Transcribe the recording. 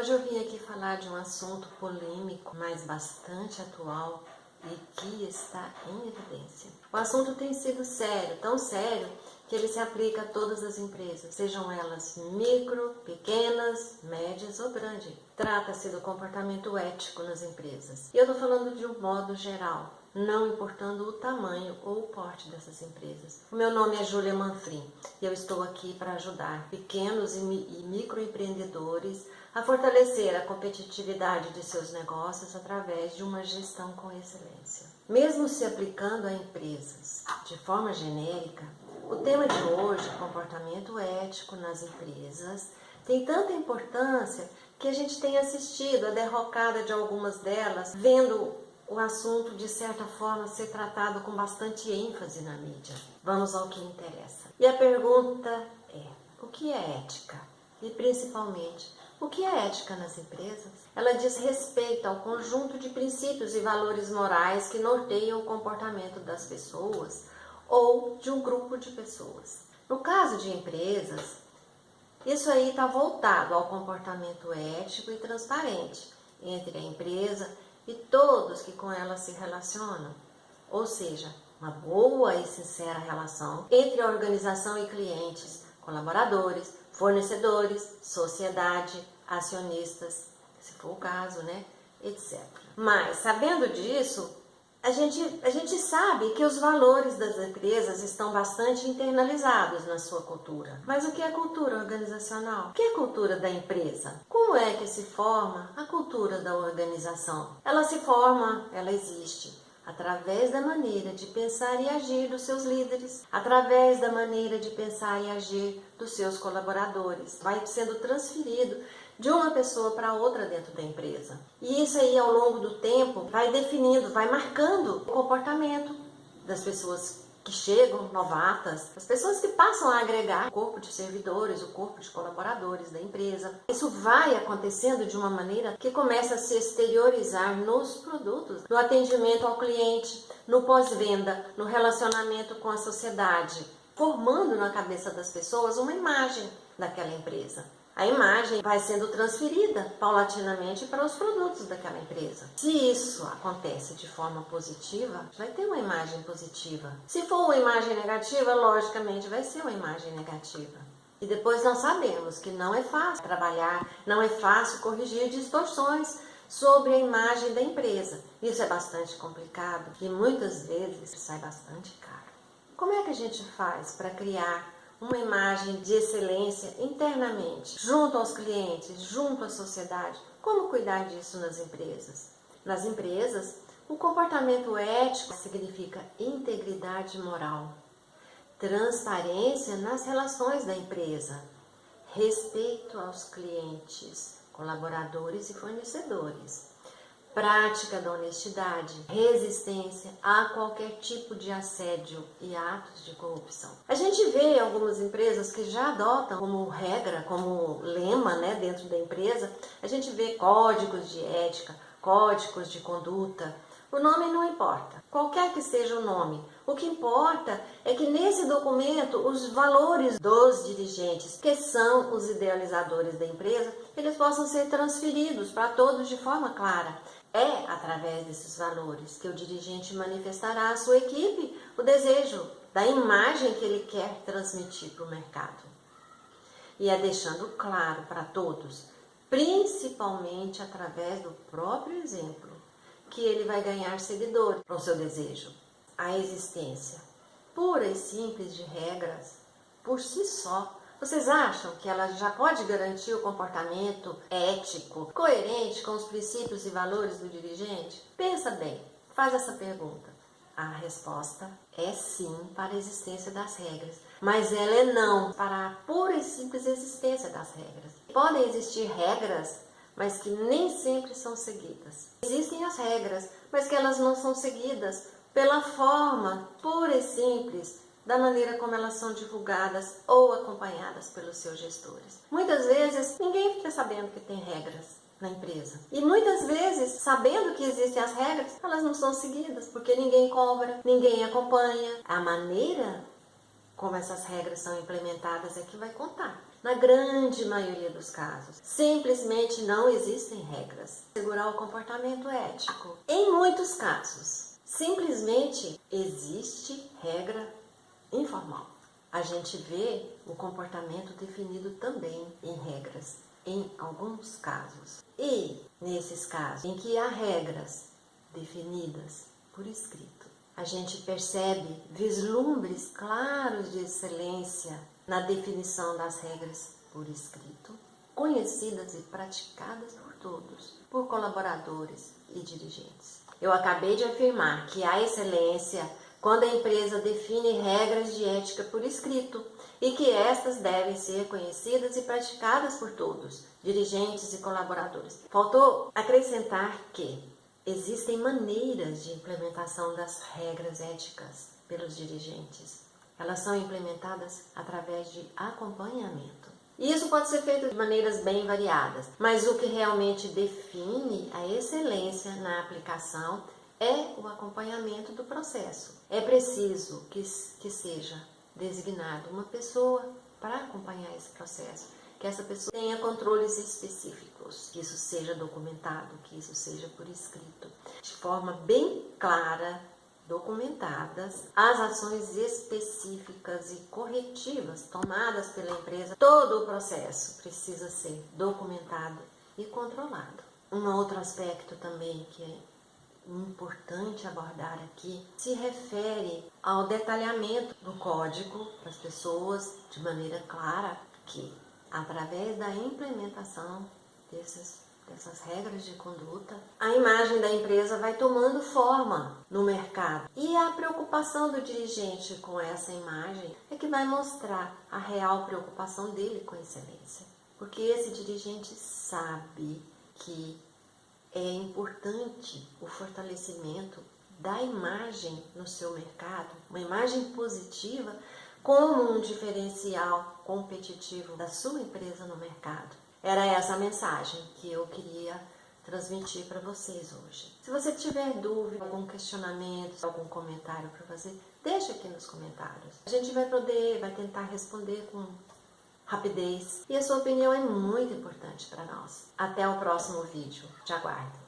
Hoje eu vim aqui falar de um assunto polêmico, mas bastante atual e que está em evidência. O assunto tem sido sério, tão sério que ele se aplica a todas as empresas, sejam elas micro, pequenas, médias ou grandes. Trata-se do comportamento ético nas empresas. E eu estou falando de um modo geral, não importando o tamanho ou o porte dessas empresas. O meu nome é Júlia Manfrim e eu estou aqui para ajudar pequenos e microempreendedores a fortalecer a competitividade de seus negócios através de uma gestão com excelência. Mesmo se aplicando a empresas de forma genérica, o tema de hoje, comportamento ético nas empresas, tem tanta importância que a gente tem assistido a derrocada de algumas delas, vendo o assunto, de certa forma, ser tratado com bastante ênfase na mídia. Vamos ao que interessa. E a pergunta é: o que é ética? E, principalmente, o que é ética nas empresas? Ela diz respeito ao conjunto de princípios e valores morais que norteiam o comportamento das pessoas ou de um grupo de pessoas. No caso de empresas, isso aí está voltado ao comportamento ético e transparente entre a empresa e todos que com ela se relacionam, ou seja, uma boa e sincera relação entre a organização e clientes, colaboradores, fornecedores, sociedade, acionistas, se for o caso, etc. Mas, sabendo disso, a gente sabe que os valores das empresas estão bastante internalizados na sua cultura. Mas o que é cultura organizacional? O que é cultura da empresa? Como é que se forma a cultura da organização? Ela se forma, ela existe através da maneira de pensar e agir dos seus líderes, através da maneira de pensar e agir dos seus colaboradores. Vai sendo transferido de uma pessoa para outra dentro da empresa. E isso aí, ao longo do tempo, vai definindo, vai marcando o comportamento das pessoas que chegam, novatas, as pessoas que passam a agregar o corpo de servidores, o corpo de colaboradores da empresa. Isso vai acontecendo de uma maneira que começa a se exteriorizar nos produtos, no atendimento ao cliente, no pós-venda, no relacionamento com a sociedade, formando na cabeça das pessoas uma imagem daquela empresa. A imagem vai sendo transferida paulatinamente para os produtos daquela empresa. Se isso acontece de forma positiva, vai ter uma imagem positiva. Se for uma imagem negativa, logicamente vai ser uma imagem negativa. E depois nós sabemos que não é fácil trabalhar, não é fácil corrigir distorções sobre a imagem da empresa. Isso é bastante complicado e muitas vezes sai bastante caro. Como é que a gente faz para criar uma imagem de excelência internamente, junto aos clientes, junto à sociedade? Como cuidar disso nas empresas? Nas empresas, o comportamento ético significa integridade moral, transparência nas relações da empresa, respeito aos clientes, colaboradores e fornecedores, prática da honestidade, resistência a qualquer tipo de assédio e atos de corrupção. A gente vê algumas empresas que já adotam como regra, como lema, dentro da empresa, a gente vê códigos de ética, códigos de conduta. O nome não importa, qualquer que seja o nome. O que importa é que nesse documento os valores dos dirigentes, que são os idealizadores da empresa, eles possam ser transferidos para todos de forma clara. É através desses valores que o dirigente manifestará à sua equipe o desejo da imagem que ele quer transmitir para o mercado. E é deixando claro para todos, principalmente através do próprio exemplo, que ele vai ganhar seguidores para o seu desejo. A existência pura e simples de regras, por si só, vocês acham que ela já pode garantir o comportamento ético, coerente com os princípios e valores do dirigente? Pensa bem, faz essa pergunta. A resposta é sim para a existência das regras, mas ela é não para a pura e simples existência das regras. Podem existir regras, mas que nem sempre são seguidas. Existem as regras, mas que elas não são seguidas pela forma pura e simples da maneira como elas são divulgadas ou acompanhadas pelos seus gestores. Muitas vezes ninguém fica sabendo que tem regras na empresa. E muitas vezes, sabendo que existem as regras, elas não são seguidas, porque ninguém cobra, ninguém acompanha. A maneira como essas regras são implementadas é que vai contar. Na grande maioria dos casos, simplesmente não existem regras para segurar o comportamento ético. Em muitos casos, simplesmente existe regra informal. A gente vê o comportamento definido também em regras, em alguns casos. E nesses casos em que há regras definidas por escrito, a gente percebe vislumbres claros de excelência na definição das regras por escrito, conhecidas e praticadas por todos, por colaboradores e dirigentes. Eu acabei de afirmar que há excelência quando a empresa define regras de ética por escrito e que estas devem ser conhecidas e praticadas por todos, dirigentes e colaboradores. Faltou acrescentar que existem maneiras de implementação das regras éticas pelos dirigentes. Elas são implementadas através de acompanhamento. E isso pode ser feito de maneiras bem variadas, mas o que realmente define a excelência na aplicação é o acompanhamento do processo. É preciso que seja designada uma pessoa para acompanhar esse processo, que essa pessoa tenha controles específicos, que isso seja documentado, que isso seja por escrito, de forma bem clara, documentadas as ações específicas e corretivas tomadas pela empresa. Todo o processo precisa ser documentado e controlado. Um outro aspecto também que é importante abordar aqui se refere ao detalhamento do código para as pessoas de maneira clara que, através da implementação dessas regras de conduta, a imagem da empresa vai tomando forma no mercado. E a preocupação do dirigente com essa imagem é que vai mostrar a real preocupação dele com a excelência. Porque esse dirigente sabe que é importante o fortalecimento da imagem no seu mercado, uma imagem positiva como um diferencial competitivo da sua empresa no mercado. Era essa a mensagem que eu queria transmitir para vocês hoje. Se você tiver dúvida, algum questionamento, algum comentário para fazer, deixa aqui nos comentários. A gente vai tentar responder com rapidez. E a sua opinião é muito importante para nós. Até o próximo vídeo. Te aguardo.